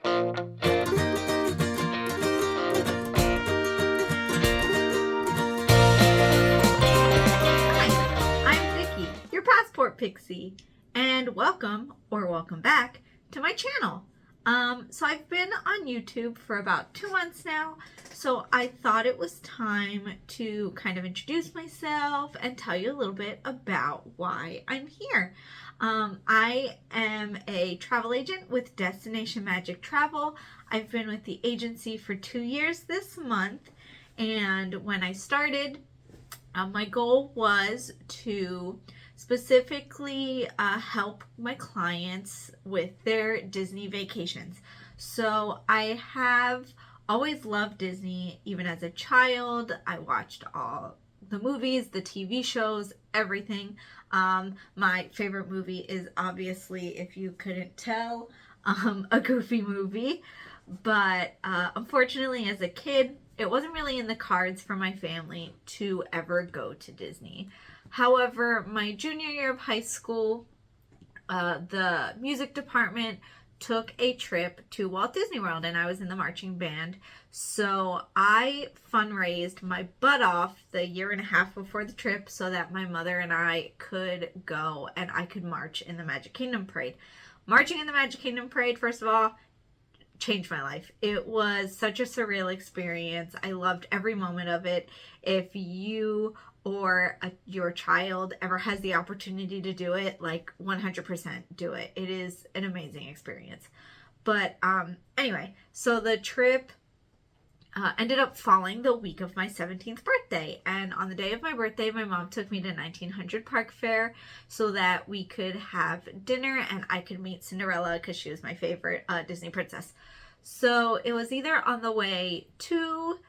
Hi, I'm Vicky, your passport pixie, and welcome or welcome back to my channel. So I've been on YouTube for about 2 months now, so I thought it was time to kind of introduce myself and tell you a little bit about why I'm here. I am a travel agent with Destination Magic Travel. I've been with the agency for 2 years this month, and when I started, my goal was to specifically help my clients with their Disney vacations. So I have always loved Disney. Even as a child, I watched all the movies, the TV shows, everything. My favorite movie is obviously, if you couldn't tell, a Goofy movie. But unfortunately, as a kid, it wasn't really in the cards for my family to ever go to Disney. However, my junior year of high school, the music department took a trip to Walt Disney World, and I was in the marching band. So I fundraised my butt off the year and a half before the trip so that my mother and I could go and I could march in the Magic Kingdom Parade. Marching in the Magic Kingdom Parade, first of all, changed my life. It was such a surreal experience. I loved every moment of it. If you or your child ever has the opportunity to do it, like 100% do it. It is an amazing experience. But anyway, so the trip ended up falling the week of my 17th birthday. And on the day of my birthday, my mom took me to 1900 Park Fair so that we could have dinner and I could meet Cinderella because she was my favorite Disney princess. So it was either on the way to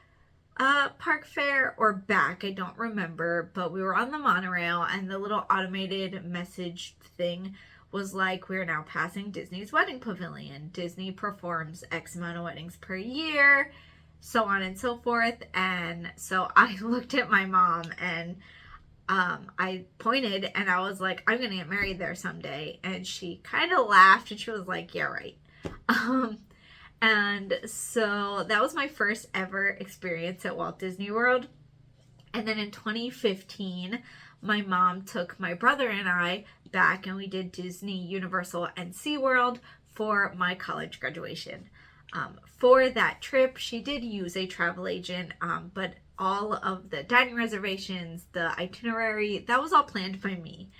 Park Fair or back, I don't remember, but we were on the monorail and the little automated message thing was like, we're now passing Disney's wedding pavilion. Disney performs X amount of weddings per year, so on and so forth. And so I looked at my mom and I pointed and I was like, I'm gonna get married there someday. And she kind of laughed and she was like, yeah, right. And so that was my first ever experience at Walt Disney World. And then in 2015, my mom took my brother and I back and we did Disney, Universal, and SeaWorld for my college graduation. For that trip, she did use a travel agent, but all of the dining reservations, the itinerary, that was all planned by me.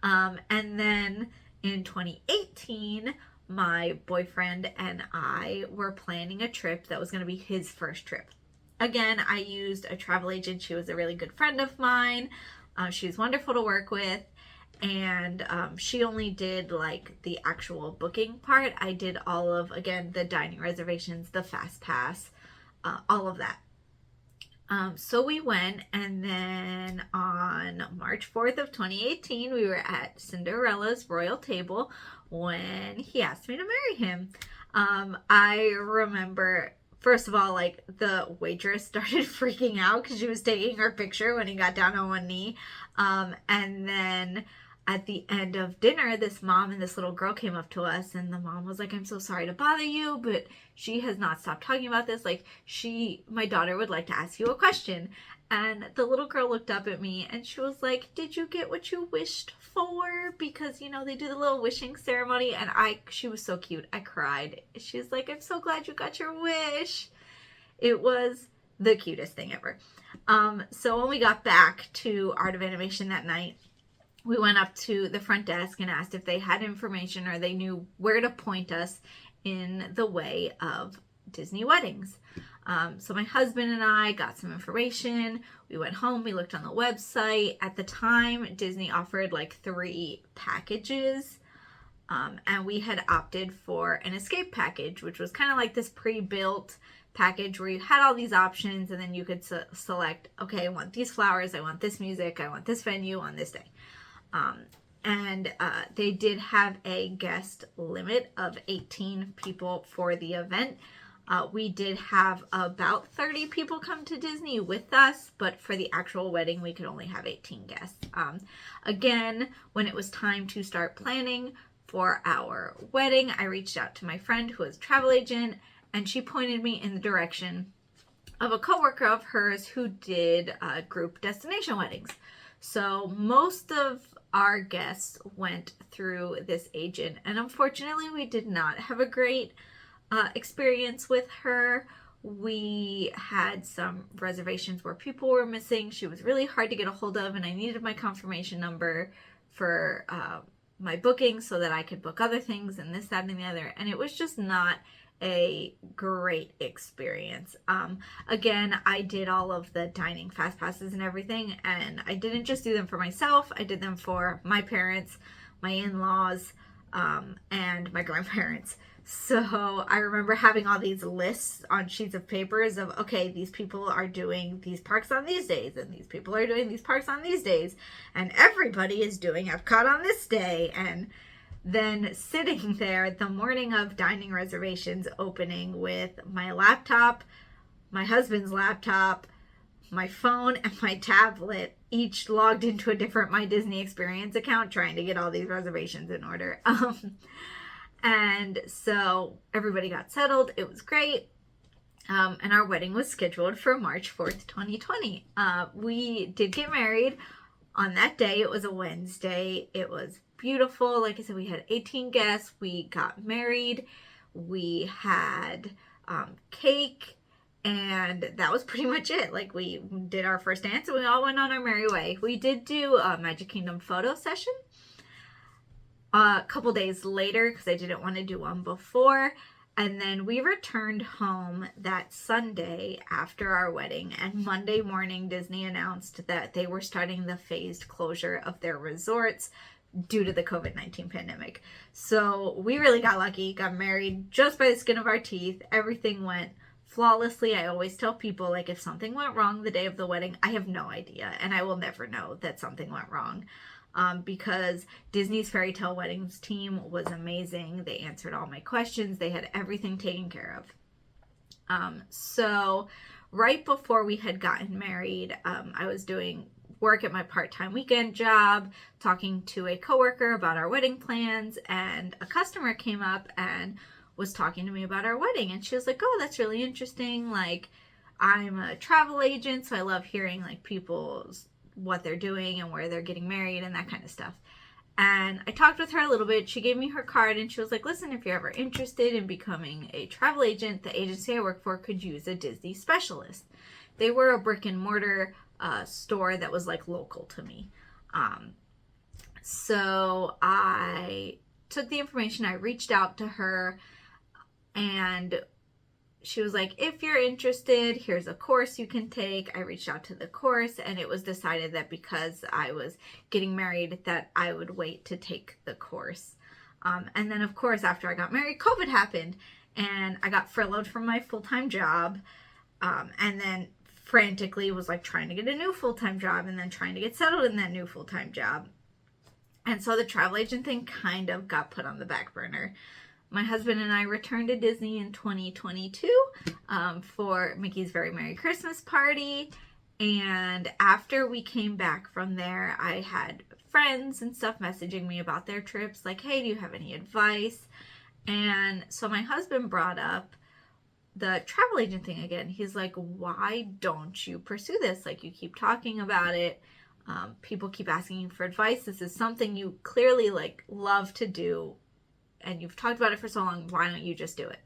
And then in 2018, my boyfriend and I were planning a trip that was going to be his first trip. Again, I used a travel agent. She was a really good friend of mine. She was wonderful to work with. And she only did like the actual booking part. I did all of, again, the dining reservations, the fast pass, all of that. So we went, and then on March 4th of 2018, we were at Cinderella's royal table when he asked me to marry him. I remember, first of all, like the waitress started freaking out because she was taking her picture when he got down on one knee. And then at the end of dinner, this mom and this little girl came up to us, and the mom was like, I'm so sorry to bother you, but she has not stopped talking about this. Like, my daughter would like to ask you a question. And the little girl looked up at me and she was like, did you get what you wished for? Because, you know, they do the little wishing ceremony. And she was so cute. I cried. She was like, I'm so glad you got your wish. It was the cutest thing ever. So when we got back to Art of Animation that night, we went up to the front desk and asked if they had information or they knew where to point us in the way of Disney weddings. So my husband and I got some information. We went home, we looked on the website. At the time, Disney offered like 3 packages. And we had opted for an escape package, which was kind of like this pre-built package where you had all these options and then you could select, okay, I want these flowers, I want this music, I want this venue on this day. And they did have a guest limit of 18 people for the event. We did have about 30 people come to Disney with us, but for the actual wedding, we could only have 18 guests. Again, when it was time to start planning for our wedding, I reached out to my friend who was a travel agent, and she pointed me in the direction of a coworker of hers who did group destination weddings. So most of our guests went through this agent, and unfortunately we did not have a great experience with her. We had some reservations where people were missing. She was really hard to get a hold of, and I needed my confirmation number for my booking so that I could book other things and this, that, and the other. And it was just not a great experience. Again, I did all of the dining fast passes and everything, and I didn't just do them for myself. I did them for my parents, my in-laws, and my grandparents. So I remember having all these lists on sheets of papers of, okay, these people are doing these parks on these days, and these people are doing these parks on these days, and everybody is doing Epcot on this day. And then sitting there the morning of dining reservations opening with my laptop, my husband's laptop, my phone, and my tablet, each logged into a different My Disney Experience account, trying to get all these reservations in order. And so everybody got settled. It was great. And our wedding was scheduled for March 4th, 2020. We did get married on that day. It was a Wednesday. It was beautiful. Like I said, we had 18 guests. We got married. We had cake, and that was pretty much it. Like, we did our first dance and we all went on our merry way. We did do a Magic Kingdom photo session a couple days later because I didn't want to do one before. And then we returned home that Sunday after our wedding, and Monday morning Disney announced that they were starting the phased closure of their resorts due to the COVID-19 pandemic. So we really got lucky, got married just by the skin of our teeth. Everything went flawlessly. I always tell people, like, if something went wrong the day of the wedding, I have no idea, and I will never know that something went wrong. Because Disney's Fairy Tale Weddings team was amazing. They answered all my questions. They had everything taken care of. So right before we had gotten married, I was doing work at my part-time weekend job, talking to a coworker about our wedding plans, and a customer came up and was talking to me about our wedding. And she was like, oh, that's really interesting. Like, I'm a travel agent, so I love hearing like people's what they're doing and where they're getting married and that kind of stuff. And I talked with her a little bit. She gave me her card and she was like, listen, if you're ever interested in becoming a travel agent, the agency I work for could use a Disney specialist. They were a brick and mortar store that was like local to me. So I took the information, I reached out to her, and she was like, if you're interested, here's a course you can take. I reached out to the course, and it was decided that because I was getting married that I would wait to take the course. And then, of course, after I got married, COVID happened, and I got furloughed from my full-time job, and then frantically was like trying to get a new full-time job and then trying to get settled in that new full-time job. And so the travel agent thing kind of got put on the back burner. My husband and I returned to Disney in 2022 for Mickey's Very Merry Christmas Party. And after we came back from there, I had friends and stuff messaging me about their trips. Like, hey, do you have any advice? And so my husband brought up the travel agent thing again. He's like, why don't you pursue this? Like, you keep talking about it. People keep asking you for advice. This is something you clearly like love to do, and you've talked about it for so long. Why don't you just do it?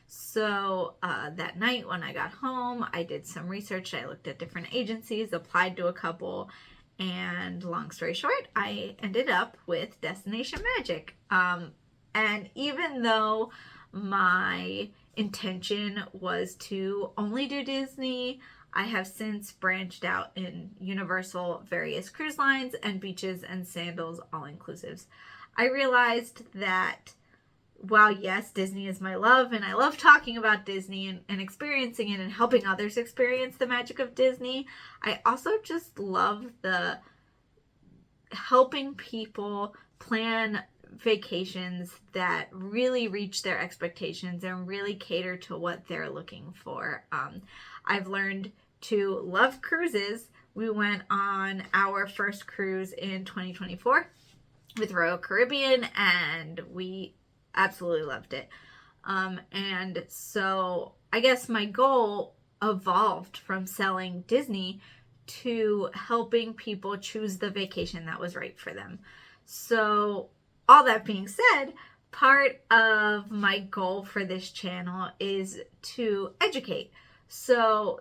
So that night when I got home, I did some research. I looked at different agencies, applied to a couple, and long story short, I ended up with Destination Magic. And even though my intention was to only do Disney, I have since branched out in Universal, various cruise lines, and beaches and sandals, all-inclusives. I realized that while yes, Disney is my love, and I love talking about Disney and experiencing it and helping others experience the magic of Disney, I also just love the helping people plan vacations that really reach their expectations and really cater to what they're looking for. I've learned to love cruises. We went on our first cruise in 2024. with Royal Caribbean, and we absolutely loved it. And so I guess my goal evolved from selling Disney to helping people choose the vacation that was right for them. So, all that being said, part of my goal for this channel is to educate. So,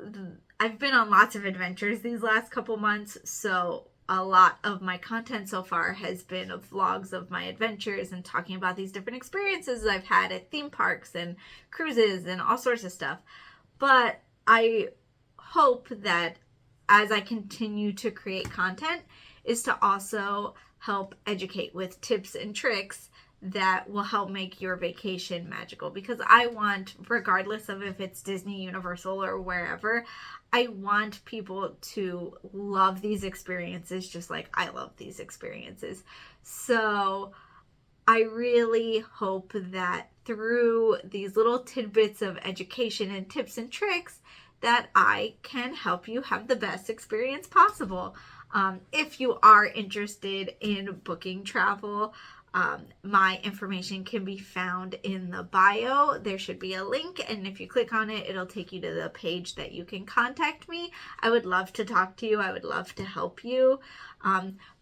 I've been on lots of adventures these last couple months, so a lot of my content so far has been vlogs of my adventures and talking about these different experiences I've had at theme parks and cruises and all sorts of stuff. But I hope that as I continue to create content is to also help educate with tips and tricks that will help make your vacation magical, because I want, regardless of if it's Disney, Universal, or wherever, I want people to love these experiences just like I love these experiences. So I really hope that through these little tidbits of education and tips and tricks that I can help you have the best experience possible. If you are interested in booking travel, my information can be found in the bio. There should be a link, and if you click on it, it'll take you to the page that you can contact me. I would love to talk to you. I would love to help you.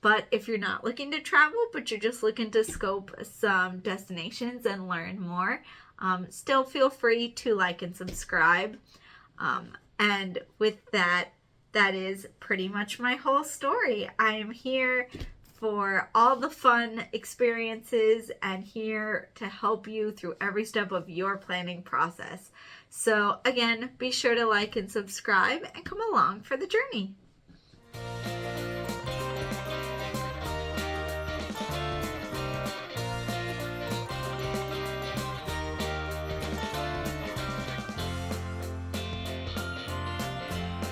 But if you're not looking to travel, but you're just looking to scope some destinations and learn more, still feel free to like and subscribe. And with that, that is pretty much my whole story. I am here for all the fun experiences and here to help you through every step of your planning process. So again, be sure to like and subscribe and come along for the journey.